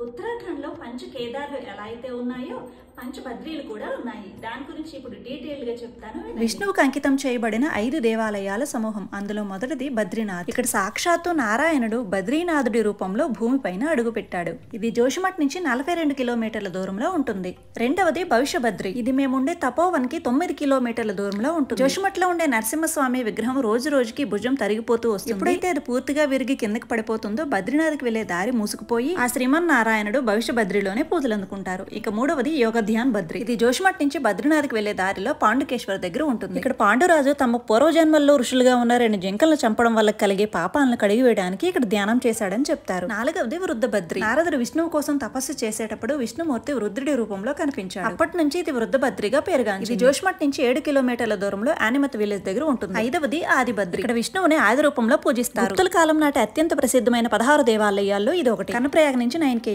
ఉత్తరాఖండ్లో పంచ కేదార్లు ఎలా అయితే ఉన్నాయో పంచ బద్రీలు కూడా ఉన్నాయి. దాని గురించి ఇప్పుడు డీటెయిల్ గా చెప్తాను. విష్ణువుకు అంకితం చేయబడిన 5 దేవాలయాల సమూహం. అందులో మొదటిది బద్రీనాథ్. ఇక్కడ సాక్షాత్తు నారాయణుడు బద్రీనాథుడి రూపంలో భూమిపైన అడుగుపెట్టాడు. ఇది జోషిమఠ్ నుంచి 42 కిలోమీటర్ల దూరంలో ఉంటుంది. రెండవది భవిష్య బద్రి. ఇది మేముండే తపోవన్ కి 9 కిలోమీటర్ల దూరంలో ఉంటుంది. జోషిమఠ్ లో ఉండే నరసింహస్వామి విగ్రహం రోజు రోజుకి భుజం తరిగిపోతూ వస్తుంది. ఎప్పుడైతే అది పూర్తిగా విరిగి కిందకి పడిపోతుందో బద్రీనాథ్కి వెళ్లే దారి మూసుకుపోయి ఆ శ్రీమన్నారాయణుడు భవిష్య బద్రిలోనే పూజలు అందుకుంటారు. ఇక మూడవది యోగ ధ్యాన్ బద్రి. ఇది జోషిమఠ్ నుంచి బద్రీనాథ్కి వెళ్లే దారిలో పాండుకేశ్వర దగ్గర ఉంటుంది. ఇక్కడ పాండురాజు తమ పూర్వజన్మల్లో ఋషులుగా ఉన్న 2 జింకలను చంపడం వల్ల కలిగే పాపాలను కడిగివేయడానికి ఇక్కడ ధ్యానం చేశాడని చెప్తారు. నాలుగవది వృద్ధ బద్రి. నారదుడు విష్ణువు కోసం తపస్సు చేసేటప్పుడు విష్ణుమూర్తి వృద్ధుడి రూపంలో కనిపించాడు. అప్పటి నుంచి ఇది వృద్ధ బద్రిగా పేరుగాంచింది. ఇది జోషిమఠ్ నుంచి 7 కిలోమీటర్ల దూరంలో ఆనిమత్ విలేజ్ దగ్గర ఉంటుంది. ఐదవది ఆది బద్రి. ఇక్కడ విష్ణువుని ఆది రూపంలో పూజిస్తారు. గుప్తుల కాలం నాటి అత్యంత ప్రసిద్ధమైన 16 దేవాలయాల్లో ఇది ఒకటి. కనప్రయాగ నుంచి 9 km.